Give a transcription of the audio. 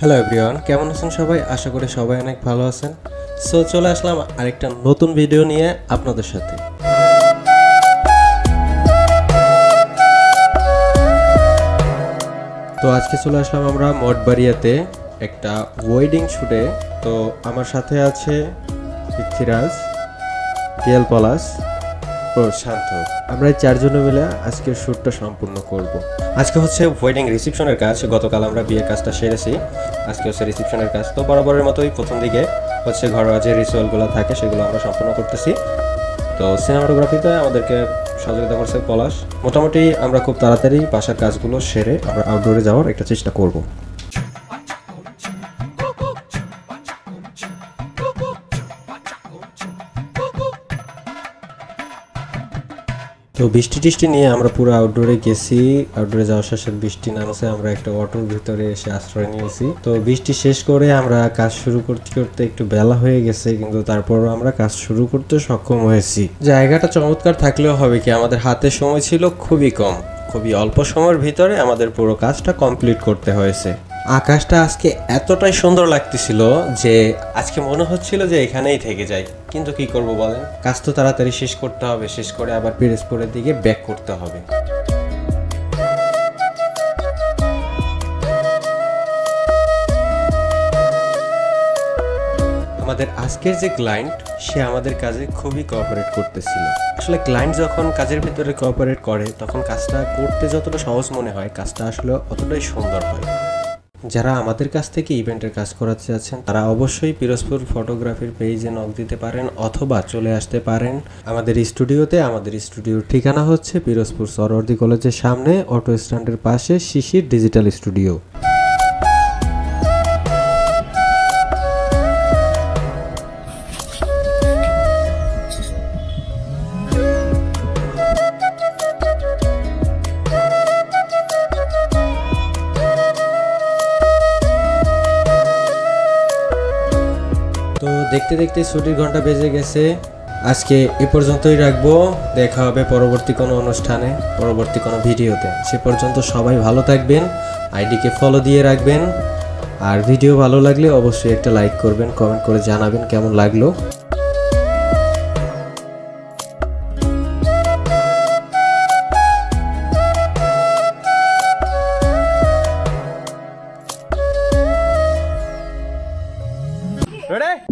Hello everyone, কেমন আছেন সবাই? আশা করি সবাই অনেক ভালো আছেন। সো চলে আসলাম আরেকটা নতুন ভিডিও নিয়ে আপনাদের সাথে। তো আজকে চলে আসলাম আমরা মঠবাড়িয়াতে একটা ওয়েডিং শুটে। তো আমার সাথে আছে পৃথ্বীরাজ, রিয়াল পলাশ ও শান্ত। আমরা এই চারজনে মিলে আজকের শ্যুটটা সম্পূর্ণ করব। আজকে হচ্ছে ওয়েডিং রিসেপশনের কাজ। গতকাল আমরা বিয়ের কাজটা সেরেছি, আজকে হচ্ছে রিসেপশনের কাজ। তো বরাবরের মতোই প্রথম দিকে হচ্ছে ঘরোয়া যে রিচুয়ালগুলো থাকে সেগুলো আমরা সম্পূর্ণ করতেছি। তো সিনেমাটোগ্রাফিতে আমাদেরকে সহযোগিতা করছে পলাশ। মোটামুটি আমরা খুব তাড়াতাড়ি বাসার কাজগুলো সেরে আমরা আউটডোরে যাওয়ার একটা চেষ্টা করব। তো বৃষ্টি টিষ্টি নিয়ে আমরা পুরো আউটডোরে গেছি। আউটডোরে যাওয়ার শেষে বৃষ্টি নামছে, আমরা একটা অটোর ভিতরে এসে আশ্রয় নিয়েছি। তো বৃষ্টি শেষ করে আমরা কাজ শুরু করতে করতে একটু বেলা হয়ে গেছে, কিন্তু তারপরও আমরা কাজ শুরু করতে সক্ষম হয়েছি। জায়গাটা চমৎকার থাকলেও হবে কি, আমাদের হাতে সময় ছিল খুবই কম। খুবই অল্প সময়ের ভিতরে আমাদের পুরো কাজটা কমপ্লিট করতে হয়েছে। আকাশটা আজকে এতটাই সুন্দর লাগতেছিল যে আজকে মনে হচ্ছিল যে এখানেই থেকে যাই, কিন্তু কি করব বলেন, কাজ তো তাড়াতাড়ি শেষ করতে হবে। শেষ করে আবার পিরোজপুরের দিকে ব্যাক করতে হবে। আমাদের আজকের যে ক্লায়েন্ট, সে আমাদের কাজে খুবই কোঅপারেট করতেছিল। আসলে ক্লায়েন্ট যখন কাজের ভিতরে কোঅপারেট করে তখন কাজটা করতে যতটা সহজ মনে হয়, কাজটা আসলে অতটাই সুন্দর হয়। যারা আমাদের কাছ থেকে ইভেন্টের কাজ করাতে যাচ্ছেন তারা অবশ্যই পিরোজপুর ফটোগ্রাফির পেজে নক দিতে পারেন অথবা চলে আসতে পারেন আমাদের স্টুডিওতে। আমাদের স্টুডিওর ঠিকানা হচ্ছে পিরোজপুর সরওয়ার্দী কলেজের সামনে অটো স্ট্যান্ডের পাশে শিশির ডিজিটাল স্টুডিও। তো দেখতে দেখতে ছুটির ঘন্টা বেজে গেছে। আজকে এ পর্যন্তই রাখবো। দেখা হবে পরবর্তী কোনো অনুষ্ঠানে, পরবর্তী কোনো ভিডিওতে। সে পর্যন্ত সবাই ভালো থাকবেন, আইডিকে ফলো দিয়ে রাখবেন। আর ভিডিও ভালো লাগলে অবশ্যই একটা লাইক করবেন, কমেন্ট করে জানাবেন কেমন লাগলো। Ready?